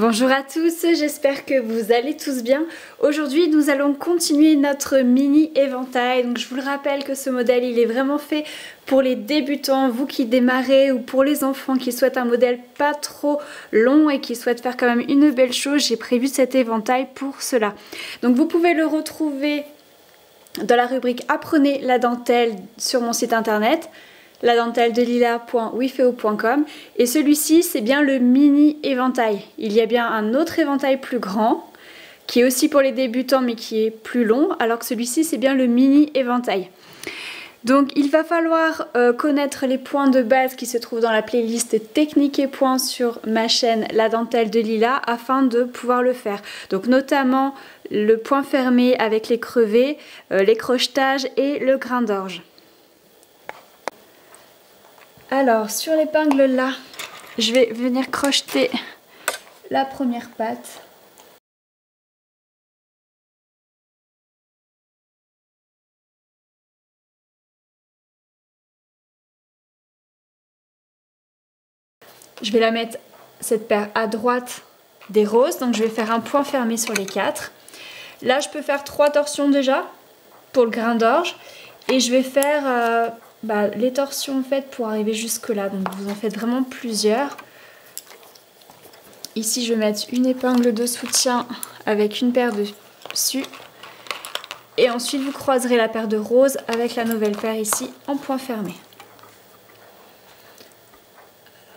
Bonjour à tous, j'espère que vous allez tous bien. Aujourd'hui nous allons continuer notre mini éventail. Donc je vous le rappelle que ce modèle il est vraiment fait pour les débutants, vous qui démarrez, ou pour les enfants qui souhaitent un modèle pas trop long et qui souhaitent faire quand même une belle chose. J'ai prévu cet éventail pour cela. Donc vous pouvez le retrouver dans la rubrique Apprenez la dentelle sur mon site internet, ladenteldelila.wifeo.com, et celui-ci c'est bien le mini éventail. Il y a bien un autre éventail plus grand qui est aussi pour les débutants mais qui est plus long, alors que celui-ci c'est bien le mini éventail. Donc il va falloir connaître les points de base qui se trouvent dans la playlist techniques et points sur ma chaîne La Dentelle de Lila afin de pouvoir le faire. Donc notamment le point fermé avec les crevés, les crochetages et le grain d'orge. Alors sur l'épingle là, je vais venir crocheter la première patte. Je vais la mettre, cette paire, à droite des roses, donc je vais faire un point fermé sur les 4. Là je peux faire 3 torsions déjà pour le grain d'orge et je vais faire les torsions en fait pour arriver jusque là, donc vous en faites vraiment plusieurs. Ici je vais mettre une épingle de soutien avec une paire dessus et ensuite vous croiserez la paire de roses avec la nouvelle paire ici en point fermé.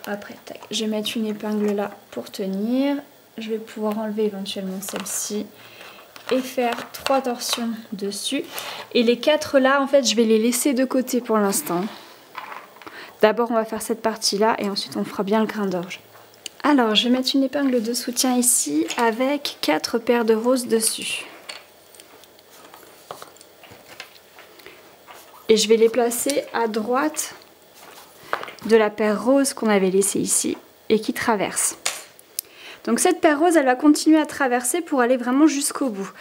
Après tac, je vais mettre une épingle là pour tenir, je vais pouvoir enlever éventuellement celle-ci et faire 3 torsions dessus, et les 4 là en fait je vais les laisser de côté pour l'instant. D'abord on va faire cette partie là et ensuite on fera bien le grain d'orge. Alors je vais mettre une épingle de soutien ici avec 4 paires de roses dessus et je vais les placer à droite de la paire rose qu'on avait laissée ici et qui traverse. Donc cette paire rose, elle va continuer à traverser pour aller vraiment jusqu'au bout.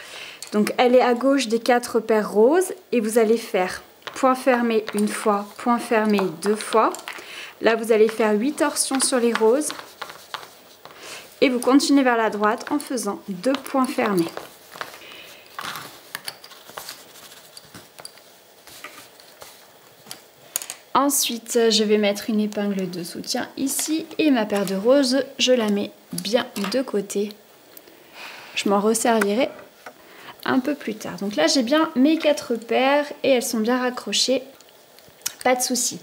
Donc elle est à gauche des 4 paires roses et vous allez faire point fermé une fois, point fermé 2 fois. Là vous allez faire 8 torsions sur les roses et vous continuez vers la droite en faisant 2 points fermés. Ensuite, je vais mettre une épingle de soutien ici et ma paire de roses, je la mets bien de côté. Je m'en resservirai un peu plus tard. Donc là, j'ai bien mes 4 paires et elles sont bien raccrochées. Pas de souci.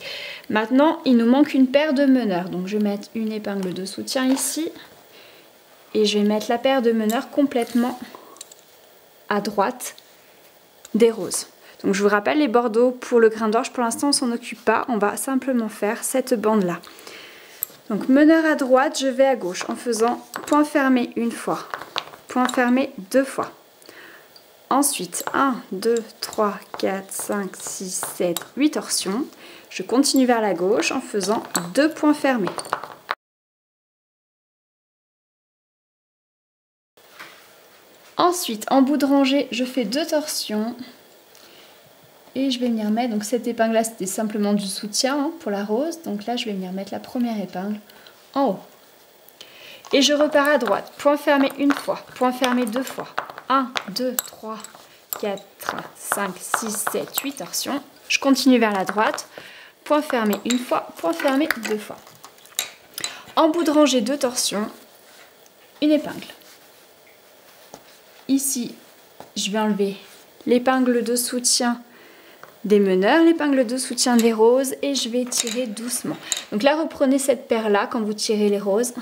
Maintenant, il nous manque une paire de meneurs. Donc je vais mettre une épingle de soutien ici et je vais mettre la paire de meneurs complètement à droite des roses. Donc je vous rappelle, les bordeaux pour le grain d'orge, pour l'instant on s'en occupe pas, on va simplement faire cette bande là. Donc meneur à droite, je vais à gauche en faisant point fermé une fois, point fermé 2 fois. Ensuite 1, 2, 3, 4, 5, 6, 7, 8 torsions. Je continue vers la gauche en faisant 2 points fermés. Ensuite en bout de rangée, je fais 2 torsions. Et je vais venir mettre, donc cette épingle là c'était simplement du soutien pour la rose, donc là je vais venir mettre la première épingle en haut. Et je repars à droite, point fermé une fois, point fermé 2 fois, 1, 2, 3, 4, 5, 6, 7, 8 torsions. Je continue vers la droite, point fermé une fois, point fermé 2 fois. En bout de rangée 2 torsions, une épingle. Ici, je vais enlever l'épingle de soutien des meneurs, l'épingle de soutien des roses et je vais tirer doucement. Donc là reprenez cette paire là quand vous tirez les roses.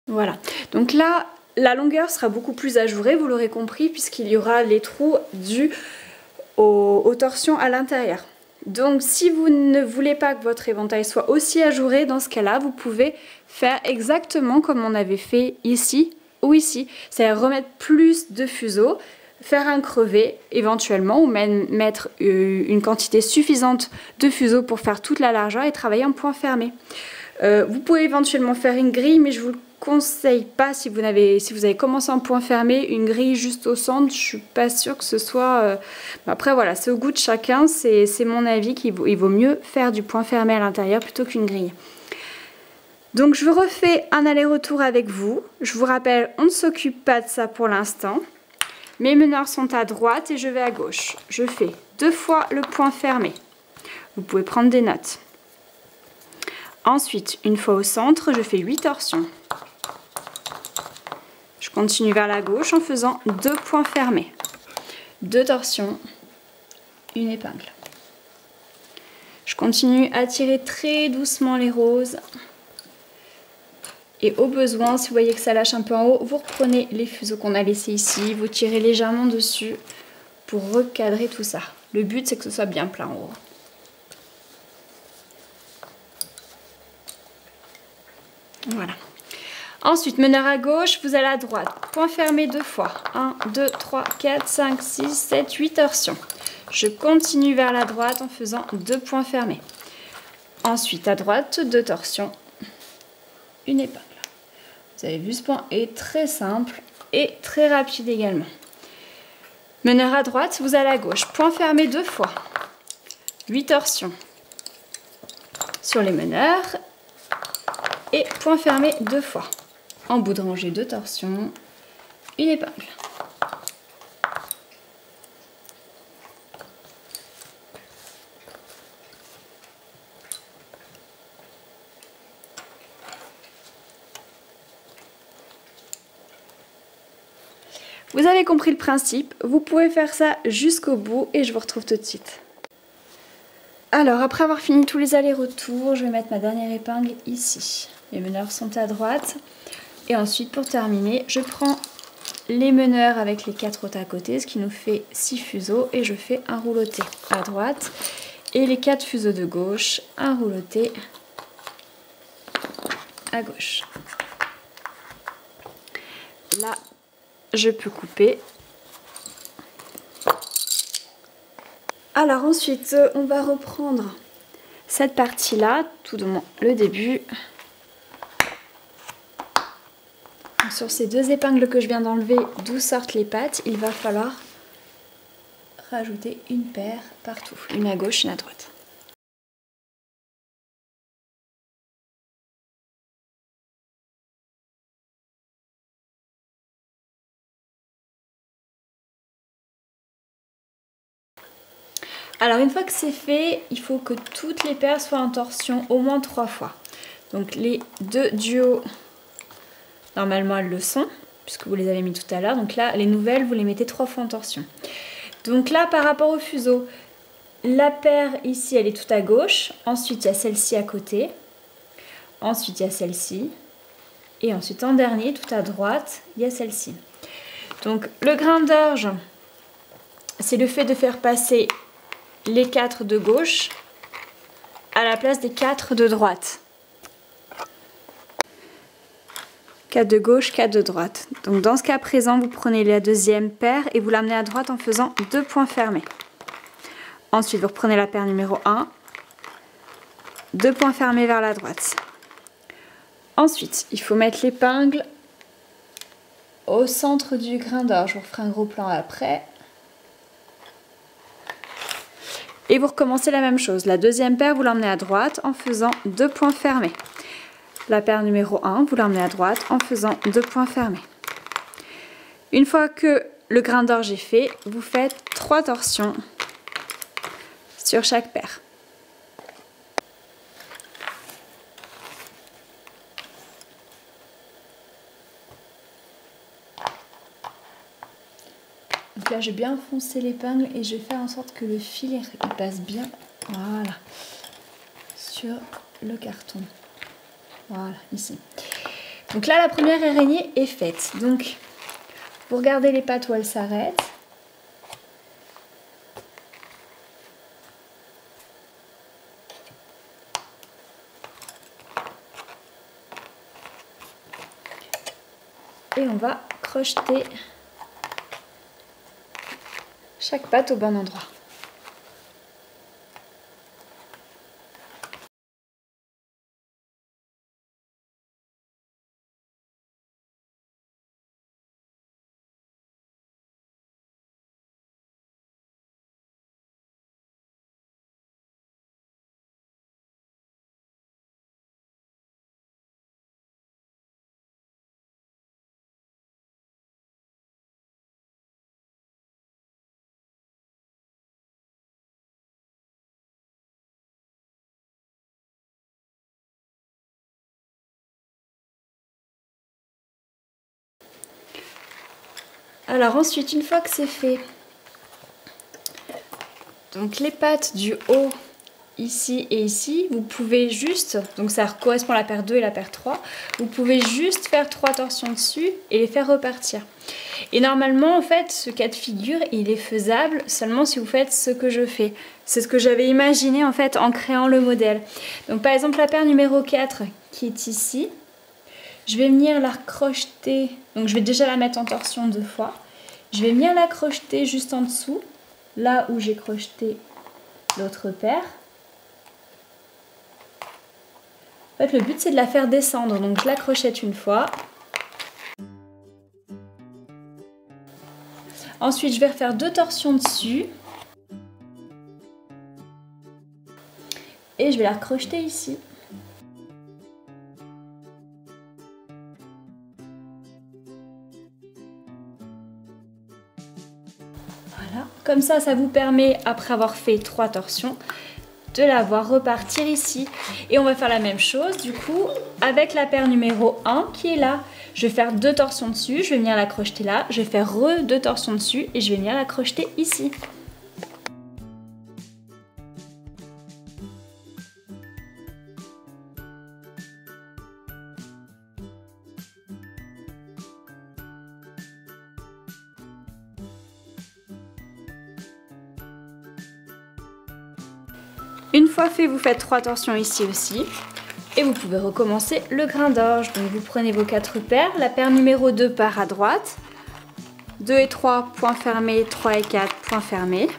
Voilà, donc là la longueur sera beaucoup plus ajourée, vous l'aurez compris, puisqu'il y aura les trous dus aux torsions à l'intérieur. Donc si vous ne voulez pas que votre éventail soit aussi ajouré, dans ce cas là vous pouvez faire exactement comme on avait fait ici ou ici, c'est-à-dire remettre plus de fuseaux, faire un crevé éventuellement ou même mettre une quantité suffisante de fuseaux pour faire toute la largeur et travailler en point fermé. Vous pouvez éventuellement faire une grille, mais je vous le conseille pas si vous avez commencé en point fermé. Une grille juste au centre, je suis pas sûre que ce soit... Après voilà, c'est au goût de chacun, c'est mon avis qu'il vaut mieux faire du point fermé à l'intérieur plutôt qu'une grille. Donc je refais un aller-retour avec vous. Je vous rappelle, on ne s'occupe pas de ça pour l'instant. Mes meneurs sont à droite et je vais à gauche. Je fais 2 fois le point fermé. Vous pouvez prendre des notes. Ensuite, une fois au centre, je fais 8 torsions. Je continue vers la gauche en faisant 2 points fermés. 2 torsions, une épingle. Je continue à tirer très doucement les roses. Et au besoin, si vous voyez que ça lâche un peu en haut, vous reprenez les fuseaux qu'on a laissés ici, vous tirez légèrement dessus pour recadrer tout ça. Le but, c'est que ce soit bien plein en haut. Voilà. Ensuite, meneur à gauche, vous allez à droite. Point fermé 2 fois. 1, 2, 3, 4, 5, 6, 7, 8 torsions. Je continue vers la droite en faisant 2 points fermés. Ensuite, à droite, 2 torsions. Une épingle. Vous avez vu, ce point est très simple et très rapide également. Meneur à droite, vous allez à gauche. Point fermé 2 fois. 8 torsions sur les meneurs. Et point fermé 2 fois. En bout de rangée, 2 torsions, une épingle. Vous avez compris le principe, vous pouvez faire ça jusqu'au bout et je vous retrouve tout de suite. Alors, après avoir fini tous les allers-retours, je vais mettre ma dernière épingle ici. Les meneurs sont à droite. Et ensuite, pour terminer, je prends les meneurs avec les 4 autres à côté, ce qui nous fait 6 fuseaux. Et je fais un rouloté à droite. Et les 4 fuseaux de gauche, un rouloté à gauche. Là, je peux couper. Alors ensuite, on va reprendre cette partie-là, tout du moins le début. Sur ces 2 épingles que je viens d'enlever, d'où sortent les pattes, il va falloir rajouter une paire partout, une à gauche, une à droite. Alors une fois que c'est fait, il faut que toutes les paires soient en torsion au moins 3 fois. Donc les 2 duos, normalement elles le sont, puisque vous les avez mis tout à l'heure. Donc là, les nouvelles, vous les mettez 3 fois en torsion. Donc là, par rapport au fuseau, la paire ici, elle est tout à gauche. Ensuite, il y a celle-ci à côté. Ensuite, il y a celle-ci. Et ensuite, en dernier, tout à droite, il y a celle-ci. Donc le grain d'orge, c'est le fait de faire passer les 4 de gauche à la place des 4 de droite. 4 de gauche, 4 de droite. Donc dans ce cas présent, vous prenez la deuxième paire et vous l'amenez à droite en faisant 2 points fermés. Ensuite, vous reprenez la paire numéro 1, 2 points fermés vers la droite. Ensuite, il faut mettre l'épingle au centre du grain d'orge. Je vous referai un gros plan après. Et vous recommencez la même chose. La deuxième paire, vous l'emmenez à droite en faisant 2 points fermés. La paire numéro 1, vous l'emmenez à droite en faisant 2 points fermés. Une fois que le grain d'orge est fait, vous faites 3 torsions sur chaque paire. Donc là, j'ai bien foncé l'épingle et je vais faire en sorte que le fil il passe bien, voilà, sur le carton. Voilà, ici. Donc là, la première araignée est faite. Donc, vous regardez les pattes où elles s'arrêtent. Et on va crocheter chaque patte au bon endroit. Alors ensuite, une fois que c'est fait, donc les pattes du haut, ici et ici, vous pouvez juste, donc ça correspond à la paire 2 et la paire 3, vous pouvez juste faire 3 torsions dessus et les faire repartir. Et normalement, en fait, ce cas de figure, il est faisable seulement si vous faites ce que je fais. C'est ce que j'avais imaginé en fait en créant le modèle. Donc par exemple, la paire numéro 4 qui est ici, je vais venir la crocheter, donc je vais déjà la mettre en torsion 2 fois. Je vais venir la crocheter juste en dessous, là où j'ai crocheté l'autre paire. En fait, le but c'est de la faire descendre, donc je la crochette une fois. Ensuite, je vais refaire 2 torsions dessus. Et je vais la recrocheter ici. Voilà, comme ça vous permet, après avoir fait 3 torsions, de la voir repartir ici. Et on va faire la même chose du coup avec la paire numéro 1 qui est là. Je vais faire 2 torsions dessus, je vais venir la crocheter là, je vais faire 2 torsions dessus et je vais venir la crocheter ici. Une fois fait, vous faites 3 torsions ici aussi. Et vous pouvez recommencer le grain d'orge. Donc vous prenez vos 4 paires. La paire numéro 2 part à droite. 2 et 3, point fermé. 3 et 4, point fermé.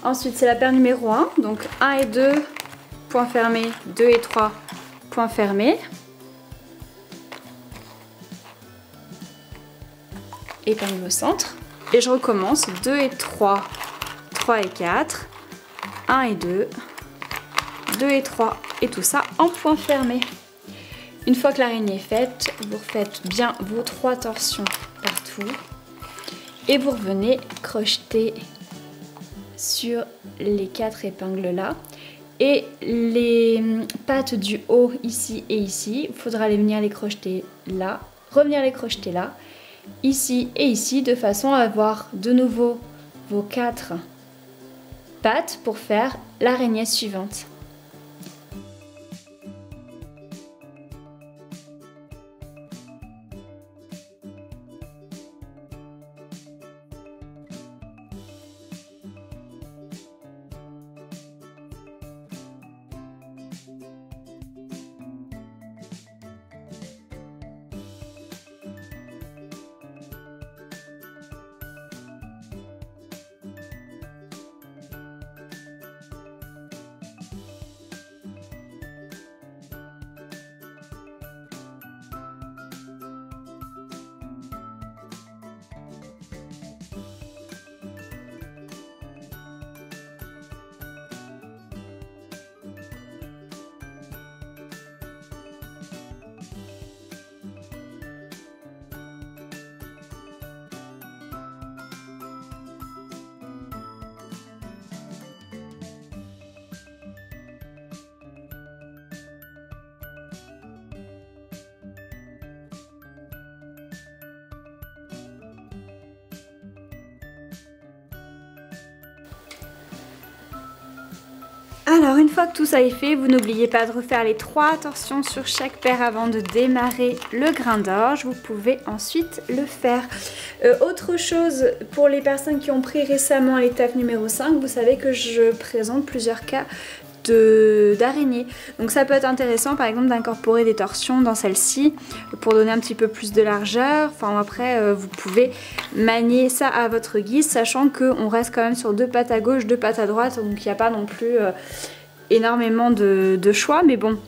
Ensuite, c'est la paire numéro 1. Donc 1 et 2, point fermé. 2 et 3, point fermé. Épingle au centre. Et je recommence. 2 et 3, 3 et 4. 1 et 2, 2 et 3, et tout ça en point fermé. Une fois que l'araignée est faite, vous refaites bien vos 3 torsions partout et vous revenez crocheter sur les 4 épingles là. Et les pattes du haut ici et ici, il faudra venir les crocheter là, revenir les crocheter là, ici et ici, de façon à avoir de nouveau vos 4 pattes pour faire l'araignée suivante. Alors une fois que tout ça est fait, vous n'oubliez pas de refaire les 3 torsions sur chaque paire avant de démarrer le grain d'orge. Vous pouvez ensuite le faire. Autre chose pour les personnes qui ont pris récemment l'étape numéro 5, vous savez que je présente plusieurs cas d'araignées. Donc ça peut être intéressant par exemple d'incorporer des torsions dans celle-ci pour donner un petit peu plus de largeur. Enfin après vous pouvez manier ça à votre guise, sachant qu'on reste quand même sur 2 pattes à gauche, 2 pattes à droite, donc il n'y a pas non plus énormément de choix, mais bon.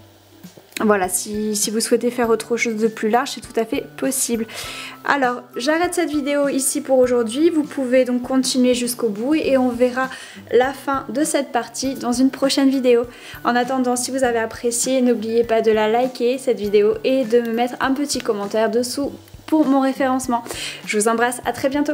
Voilà, si vous souhaitez faire autre chose de plus large, c'est tout à fait possible. Alors, j'arrête cette vidéo ici pour aujourd'hui. Vous pouvez donc continuer jusqu'au bout et on verra la fin de cette partie dans une prochaine vidéo. En attendant, si vous avez apprécié, n'oubliez pas de la liker cette vidéo et de me mettre un petit commentaire dessous pour mon référencement. Je vous embrasse, à très bientôt.